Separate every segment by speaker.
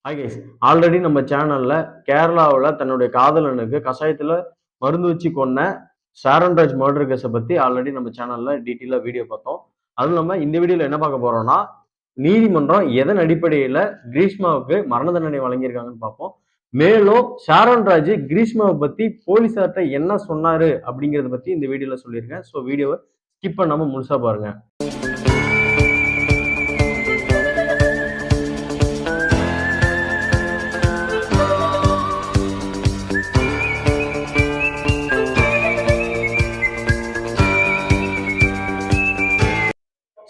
Speaker 1: Hi guys, already நம்ம சேனல்ல கேரளாவில் தன்னுடைய காதலனுக்கு கஷாயத்துல மருந்து வச்சு கொன்ன ஷாரன்ராஜ் மர்டர் கேஸை பத்தி ஆல்ரெடி நம்ம சேனல்ல டீட்டெயிலாக வீடியோ பார்த்தோம். அதுவும் இல்லாம இந்த வீடியோல என்ன பார்க்க போறோம்னா, நீதிமன்றம் எதன் அடிப்படையில கிரீஷ்மாவுக்கு மரண தண்டனை வழங்கியிருக்காங்கன்னு பார்ப்போம். மேலும் ஷாரன்ராஜ் கிரீஷ்மாவை பத்தி போலீசார்ட்ட என்ன சொன்னாரு அப்படிங்கறத பத்தி இந்த வீடியோல சொல்லியிருக்கேன். ஸோ வீடியோவை ஸ்கிப் பண்ணாம முழுசா பாருங்க.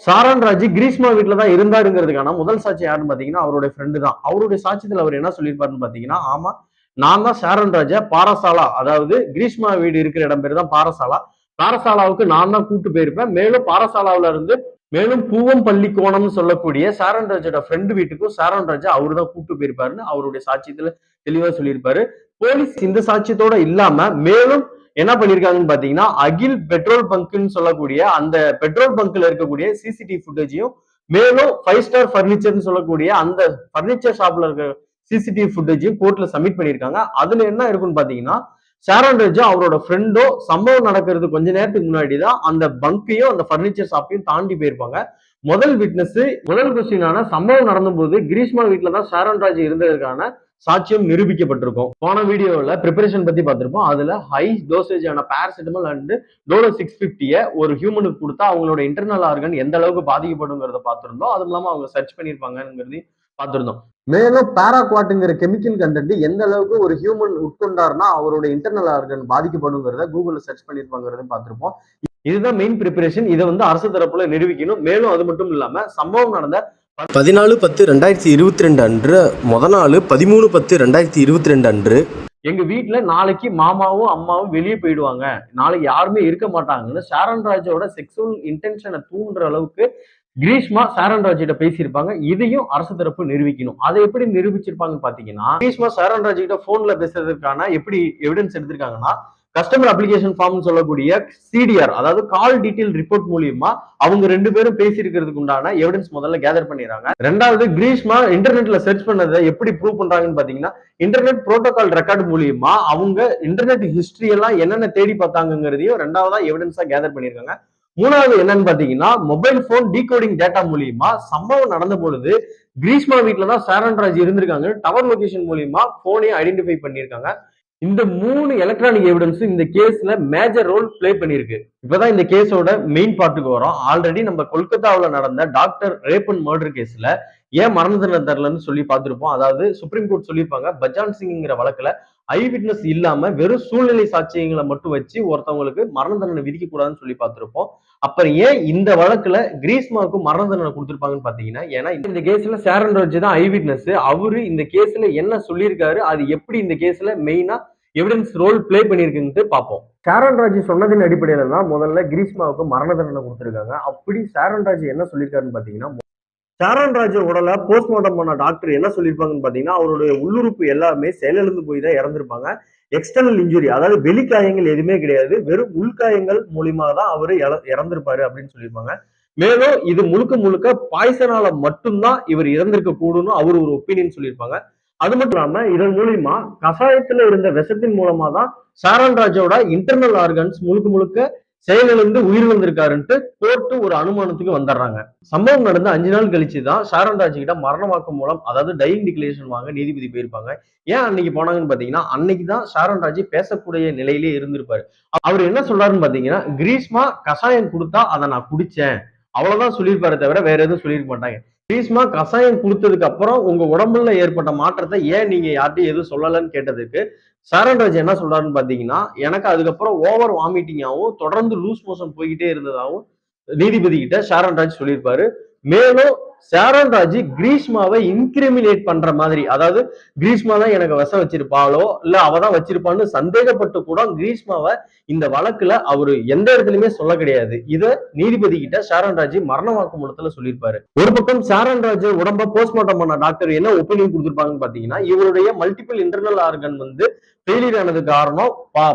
Speaker 1: ஷாரன்ராஜ் கிரீஷ்மா வீட்டுல தான் இருந்தாருங்கிறதுக்கான முதல் சாட்சி யாருன்னு பாத்தீங்கன்னா அவருடைய ஃப்ரெண்டு தான். அவருடைய சாட்சியத்துல அவர் என்ன சொல்லியிருப்பாருன்னு பாத்தீங்கன்னா, ஆமா நான் தான் ஷாரன்ராஜ பாரசாலா, அதாவது கிரீஷ்மா வீடு இருக்கிற இடம் பேர் தான் பாரசாலா, பாரசாலாவுக்கு நான் தான் கூட்டு போயிருப்பேன். மேலும் பாரசாலாவில இருந்து மேலும் பூவம் பள்ளி கோணம்னு சொல்லக்கூடிய ஷாரன்ராஜோட ஃப்ரெண்டு வீட்டுக்கும் ஷாரன்ராஜா அவரு தான் கூட்டு போயிருப்பாருன்னு அவருடைய சாட்சியத்துல தெளிவா சொல்லியிருப்பாரு. போலீஸ் இந்த சாட்சியத்தோட இல்லாம மேலும் என்ன பண்ணிருக்காங்கன்னு பாத்தீங்கன்னா, அகில் பெட்ரோல் பங்க்னு சொல்லக்கூடிய அந்த பெட்ரோல் பங்க்ல இருக்கக்கூடிய சிசிடிவி ஃபுட்டேஜையும் மேலும் 5 ஸ்டார் பர்னிச்சர்னு சொல்லக்கூடிய அந்த பர்னிச்சர் ஷாப்ல இருக்க சிசிடிவி ஃபுட்டேஜையும் கோர்ட்ல சப்மிட் பண்ணிருக்காங்க. அதுல என்ன இருக்குன்னு பாத்தீங்கன்னா, ஷாரன்ராஜும் அவரோட ஃப்ரெண்டோ சம்பவம் நடக்கிறது கொஞ்ச நேரத்துக்கு முன்னாடி தான் அந்த பங்கையும் அந்த பர்னிச்சர் ஷாப்பையும் தாண்டி போயிருப்பாங்க. முதல் கொஸ்டினான சம்பவம் நடந்த போது கிரீஷ்மா வீட்டுல தான் ஷாரன்ராஜ் இருந்ததற்கான சாட்சியம் நிரூபிக்கப்பட்டிருக்கும். போன வீடியோல ப்ரிப்பரேஷன் பத்தி பார்த்திருப்போம். அதுல ஹை டோசேஜ் ஆன பேராசிட்டமல் அண்ட் டோலோ 650 ஒரு ஹியூமனுக்கு கொடுத்தா அவங்களோட இன்டர்னல் ஆர்கன் எந்த அளவுக்கு பாதிக்கப்படுங்கிறத பார்த்திருந்தோம். அது இல்லாம அவங்க சர்ச் பண்ணிருப்பாங்கிறது பார்த்திருந்தோம். மேலும் பாராக்வாட்டுங்கிற கெமிக்கல் கண்டென்ட் எந்த அளவுக்கு ஒரு ஹியூமன் உட்கொண்டாருன்னா அவரோட இன்டர்னல் ஆர்கன் பாதிக்கப்படுங்கிறத கூகுள்ல சர்ச் பண்ணிருப்பாங்கிறத பார்த்திருப்போம். இதுதான் மெயின் ப்ரிப்பரேஷன். இதை அரசு தரப்புல நிரூபிக்கணும். மேலும் அது மட்டும் இல்லாம சம்பவம் நடந்த
Speaker 2: 14/10/2022 அன்று நாள் 13/10/2022 அன்று
Speaker 1: எங்க வீட்டுல நாளைக்கு மாமாவும் அம்மாவும் வெளியே போயிடுவாங்க, நாளைக்கு யாருமே இருக்க மாட்டாங்கன்னு ஷாரன்ராஜோட செக்ஸுவல் இன்டென்ஷனை தூண்டுற அளவுக்கு கிரீஷ்மா ஷாரன்ராஜ் கிட்ட பேசியிருப்பாங்க. இதையும் அரசு தரப்பு நிரூபிக்கணும். அதை எப்படி நிரூபிச்சிருப்பாங்கன்னு பாத்தீங்கன்னா, கிரீஷ்மா ஷாரன்ராஜ் கிட்ட போன்ல பேசுறதுக்கான எப்படி எவிடன்ஸ் எடுத்திருக்காங்கன்னா, கஸ்டமர் அப்ளிகேஷன் ஃபார்ம் சொல்லக்கூடிய சிடிஆர், அதாவது கால் டீடைல் ரிப்போர்ட் மூலியமா அவங்க ரெண்டு பேரும் பேசியிருக்கிறதுக்கு உண்டான எவிடன்ஸ் முதல்ல கேதர் பண்ணிடுறாங்க. ரெண்டாவது, கிரீஷ்மா இன்டர்நெட்ல சர்ச் பண்ணதை எப்படி ப்ரூவ் பண்றாங்கன்னு பாத்தீங்கன்னா, இன்டர்நெட் புரோட்டோகால் ரெக்கார்டு மூலியமா அவங்க இன்டர்நெட் ஹிஸ்டரி எல்லாம் என்னென்ன தேடி பார்த்தாங்கிறதையும் ரெண்டாவதா எவிடன்ஸா கேதர் பண்ணிருக்காங்க. மூணாவது என்னன்னு பாத்தீங்கன்னா, மொபைல் போன் டீகோடிங் டேட்டா மூலியமா சம்பவம் நடந்த பொழுது கிரீஷ்மா வீட்டுலதான் ஷாரன்ராஜ் இருந்திருக்காங்க டவர் லொகேஷன் மூலியமா போனையும் ஐடென்டிஃபை பண்ணிருக்காங்க. இந்த 3 எலக்ட்ரானிக் எவிடன்ஸ் இந்த கேஸ்ல மேஜர் ரோல் பிளே பண்ணிருக்கு. இப்பதான் இந்த கேஸோட மெயின் பார்ட்டுக்கு வரோம். ஆல்ரெடி நம்ம கொல்கத்தாவில் நடந்த டாக்டர் ரேப் அண்ட் மர்டர் கேஸ்ல ஏன் மரண தண்டனை தரலன்னு சொல்லி பார்த்திருப்போம். அதாவது சுப்ரீம் கோர்ட் சொல்லியிருப்பாங்க, பஜான் சிங்கிற வழக்குல ஐ விட்னஸ் இல்லாம வெறும் சூழ்நிலை சாட்சியங்களை மட்டும் வச்சு ஒருத்தவங்களுக்கு மரண தண்டனை விதிக்க கூடாதுன்னு சொல்லி பார்த்திருப்போம். அப்புறம் ஏன் இந்த வழக்குல கிரீஷ்மாவுக்கு மரண தண்டனை கொடுத்திருப்பாங்கன்னு பாத்தீங்கன்னா, ஏன்னா இந்த கேஸ்ல ஷாரன்ராஜ் தான் ஐ விட்னஸ். அவரு இந்த கேஸ்ல என்ன சொல்லியிருக்காரு, அது எப்படி இந்த கேஸ்ல மெயினா எவிடன்ஸ் ரோல் பிளே பண்ணிருக்குன்னு பார்ப்போம். ஷாரன்ராஜ் சொன்னதின் அடிப்படையில தான் முதல்ல கிரீஷ்மாவுக்கு மரண தண்டனை கொடுத்திருக்காங்க. அப்படி ஷாரன்ராஜ் என்ன சொல்லியிருக்காருன்னு பாத்தீங்கன்னா, ஷாரன்ராஜ் உடலை போஸ்ட்மார்ட்டம் பண்ண டாக்டர் என்ன சொல்லியிருப்பாங்கன்னு பாத்தீங்கன்னா, அவருடைய உள்ளுறுப்பு எல்லாமே செயலிழந்து போய் தான் இறந்திருப்பாங்க. எக்ஸ்டர்னல் இன்ஜுரி, அதாவது வெளிக்காயங்கள் எதுவுமே கிடையாது, வெறும் உள்காயங்கள் மூலியமா தான் அவரு இறந்திருப்பாரு அப்படின்னு சொல்லியிருப்பாங்க. மேலும் இது முழுக்க முழுக்க பாய்சனால மட்டும்தான் இவர் இறந்திருக்க கூடும்னு அவர் ஒரு ஒப்பீனியன் சொல்லியிருப்பாங்க. அது மட்டும் இல்லாம இதன் மூலியமா கஷாயத்துல இருந்த விஷத்தின் மூலமா தான் ஷாரன்ராஜோட இன்டர்னல் ஆர்கன்ஸ் முழுக்க முழுக்க செயலிழந்து உயிரிழந்திருக்காருன்ட்டு கோர்ட்டு ஒரு அனுமானத்துக்கு வந்துடுறாங்க. சம்பவம் நடந்து 5 நாள் கழிச்சு தான் ஷாரன்ராஜ் கிட்ட மரண வாக்கு மூலம், அதாவது டையிங் டிக்ளரேஷன் வாங்க நீதிபதி போயிருப்பாங்க. ஏன் அன்னைக்கு போனாங்கன்னு பாத்தீங்கன்னா, அன்னைக்கு தான் ஷாரன்ராஜ் பேசக்கூடிய நிலையிலே இருந்திருப்பாரு. அவர் என்ன சொல்றாருன்னு பாத்தீங்கன்னா, கிரீஷ்மா கஷாயம் கொடுத்தா அதை நான் குடிச்சேன் அவ்வளவுதான் சொல்லியிருப்பாரு, தவிர வேற எதுவும் சொல்லியிருக்க மாட்டாங்க. கிரீஷ்மா கஷாயம் கொடுத்ததுக்கு அப்புறம் உங்க உடம்புல ஏற்பட்ட மாற்றத்தை ஏன் நீங்க யார்ட்டையும் எதுவும் சொல்லலன்னு கேட்டதுக்கு ஷாரன்ராஜ் என்ன சொல்றாருன்னு பாத்தீங்கன்னா, எனக்கு அதுக்கப்புறம் ஓவர் வாமிட்டிங்காகவும் தொடர்ந்து லூஸ் மோஷன் போய்கிட்டே இருந்ததாகவும் நீதிபதி கிட்ட ஷாரன்ராஜ் சொல்லியிருப்பாரு. மேலும் ஷாரன்ராஜ் கிரீஷ்மாவை இன்கிரிமினேட் பண்ற மாதிரி, அதாவது கிரீஷ்மா தான் எனக்கு விஷம் வச்சிருப்பாளோ இல்ல அவதான் வச்சிருப்பான்னு சந்தேகப்பட்டு கூட கிரீஷ்மாவை இந்த வழக்குல அவரு எந்த இடத்துலயுமே சொல்ல கிடையாது. இத நீதிபதி கிட்ட ஷாரன்ராஜ் மரண வாக்குமூலத்துல சொல்லியிருப்பாரு. ஒரு பக்கம் ஷாரன்ராஜ் உடம்ப போஸ்ட்மார்ட்டம் பண்ண டாக்டர் என்ன ஒப்பீனியன் கொடுத்திருப்பாங்கன்னு பாத்தீங்கன்னா, இவருடைய மல்டிபிள் இன்டர்னல் ஆர்கன் ஃபெயிலியர் ஆனது காரணம்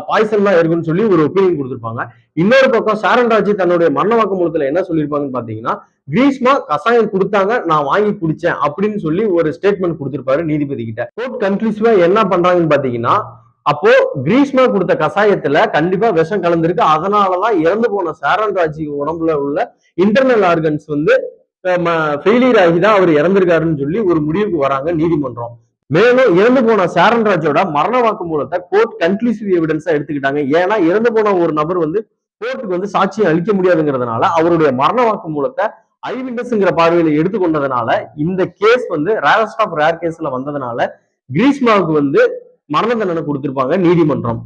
Speaker 1: பாய்சன் தான் இருக்குன்னு சொல்லி ஒரு ஒப்பீனியன் கொடுத்திருப்பாங்க. இன்னொரு பக்கம் ஷாரன்ராஜ் தன்னுடைய மரண வாக்குமூலத்துல என்ன சொல்லியிருப்பாங்கன்னு பாத்தீங்கன்னா, கிரீஷ்மா கஷாயம் கொடுத்தாங்க கொடுத்தாங்க, நான் வாங்கி குடிச்சேன் அப்படின்னு சொல்லி ஒரு ஸ்டேட்மெண்ட் கொடுத்திருப்பாரு நீதிபதி கிட்ட. கோர்ட் கன்க்ளூசிவா என்ன பண்றாங்கன்னு பாத்தீங்கன்னா, அப்போ கிரீஷ்மா கொடுத்த கசாயத்துல கண்டிப்பா விஷம் கலந்திருக்கு, அதனாலதான் இறந்து போன சாரன் ராஜ் உடம்புல உள்ள இன்டர்னல் ஆர்கன்ஸ் வந்து ஃபெயிலியர் ஆகிதான் அவர் இறந்திருக்காருன்னு சொல்லி ஒரு முடிவுக்கு வராங்க நீதிமன்றம். மேலும் இறந்து போன சாரன் ராஜோட மரண வாக்குமூலத்தை கோர்ட் கன்க்ளூசிவ் எவிடன்ஸா எடுத்துக்கிட்டாங்க. ஏன்னா இறந்து போன ஒரு நபர் வந்து கோர்ட்டுக்கு வந்து சாட்சியம் அளிக்க முடியாதுங்கிறதுனால அவருடைய மரண வாக்குமூலத்தை ஐவிட்னஸ்ங்கிற பார்வையில எடுத்துக்கொண்டதுனால இந்த கேஸ் வந்து ரேரஸ்ட் ஆஃப் ரேர் கேஸ்ல வந்ததுனால கிரீஷ்மாவுக்கு வந்து மரண தண்டனை கொடுத்திருப்பாங்க நீதிமன்றம்.